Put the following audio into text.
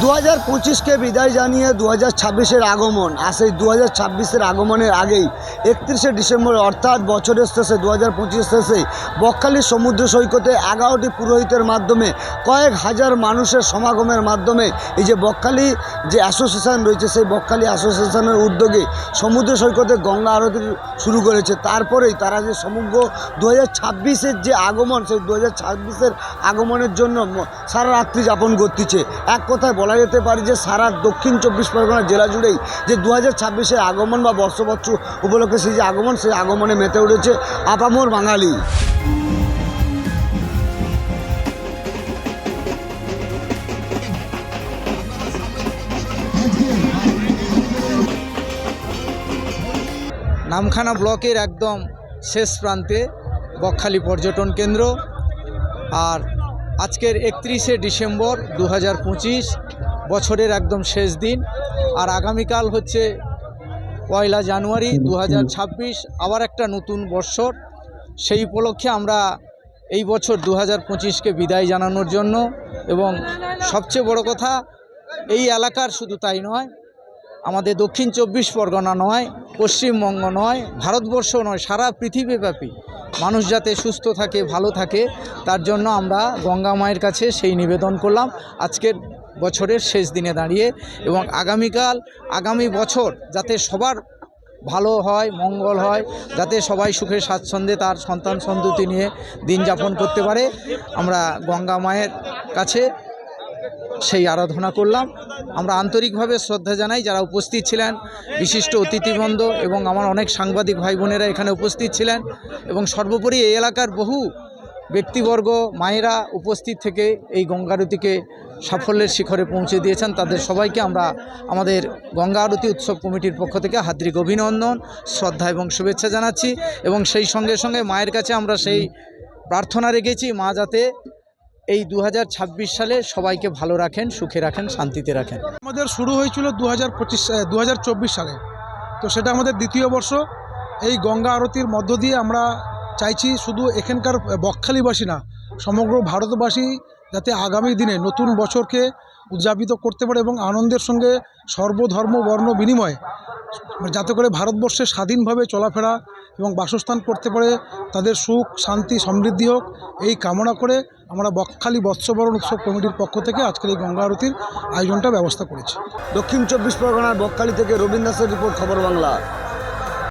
2025কে বিদায় জানিয়ে 2026-এর আগমন। আর সেই 2026-এর আগমনের আগেই 31শে ডিসেম্বর অর্থাৎ বছরের শেষে 2025 শেষে বকখালি সমুদ্র সৈকতে 11টি পুরোহিতের মাধ্যমে কয়েক হাজার মানুষের সমাগমের মাধ্যমে এই যে বকখালি যে অ্যাসোসিয়েশন রয়েছে সেই বকখালি অ্যাসোসিয়েশনের উদ্যোগে সমুদ্র সৈকতে গঙ্গা আরতি শুরু করেছে। তারপরেই তারা যে সমগ্র 2026-এর যে আগমন সেই 2026-এর আগমনের জন্য সারা রাত্রি যাপন করতেছে। এক কথায় বলা যেতে পারে যে সারা দক্ষিণ 24 পরগনা জেলা জুড়েই যে 2026-এর আগমন বা বর্ষবর্ষ উপলক্ষে সেই যে আগমন সেই আগমনে মেতে উঠেছে আপামর বাঙালি। নামখানা ব্লকের একদম শেষ প্রান্তে বকখালি পর্যটন কেন্দ্র। আর আজকের 31শে ডিসেম্বর 2025 বছরের একদম শেষ দিন। আর আগামীকাল হচ্ছে 1 জানুয়ারি 2026, আবার একটা নতুন বৎসর। সেই উপলক্ষে আমরা এই বছর 2025কে বিদায় জানানোর জন্য এবং সবচেয়ে বড় কথা এই এলাকার শুধু তাই নয়, আমাদের দক্ষিণ 24 পরগনা নয়, পশ্চিমবঙ্গ নয়, ভারতবর্ষ নয়, সারা পৃথিবীব্যাপী মানুষ যাতে সুস্থ থাকে, ভালো থাকে, তার জন্য আমরা গঙ্গা মায়ের কাছে সেই নিবেদন করলাম আজকের বছরের শেষ দিনে দাঁড়িয়ে। এবং আগামী বছর যাতে সবার ভালো হয়, মঙ্গল হয়, যাতে সবাই সুখে স্বাচ্ছন্দ্যে তার সন্তান সন্ততি নিয়ে দিন যাপন করতে পারে, আমরা গঙ্গা মায়ের কাছে সেই আরাধনা করলাম। আমরা আন্তরিকভাবে শ্রদ্ধা জানাই যারা উপস্থিত ছিলেন, বিশিষ্ট অতিথিবৃন্দ এবং আমার অনেক সাংবাদিক ভাই বোনেরা এখানে উপস্থিত ছিলেন এবং সর্বোপরি এই এলাকার বহু ব্যক্তিবর্গ মায়েরা উপস্থিত থেকে এই গঙ্গা আরতিকে সাফল্যের শিখরে পৌঁছে দিয়েছেন। তাদের সবাইকে আমরা আমাদের গঙ্গা আরতি উৎসব কমিটির পক্ষ থেকে হার্দিক অভিনন্দন, শ্রদ্ধা এবং শুভেচ্ছা জানাচ্ছি। এবং সেই সঙ্গে সঙ্গে মায়ের কাছে আমরা সেই প্রার্থনা রেখেছি, মা যাতে এই 2026 সালে সবাইকে ভালো রাখেন, সুখে রাখেন, শান্তিতে রাখেন। আমাদের শুরু হয়েছিল 2024 সালে, তো সেটা আমাদের দ্বিতীয় বর্ষ। এই গঙ্গা আরতির মধ্য দিয়ে আমরা চাইছি শুধু এখানকার বকখালিবাসী না, সমগ্র ভারতবাসী যাতে আগামী দিনে নতুন বছরকে উদযাপিত করতে পারে এবং আনন্দের সঙ্গে সর্বধর্ম বর্ণ বিনিময়ে যাতে করে ভারতবর্ষে স্বাধীনভাবে চলাফেরা এবং বাসস্থান করতে পারে, তাদের সুখ শান্তি সমৃদ্ধি হোক, এই কামনা করে আমরা বকখালি বৎসবরণ উৎসব কমিটির পক্ষ থেকে আজকের এই গঙ্গা আরতির আয়োজনটা ব্যবস্থা করেছি। দক্ষিণ 24 পরগনার বকখালি থেকে রবীন্দ্র দাসের রিপোর্ট, খবর বাংলা।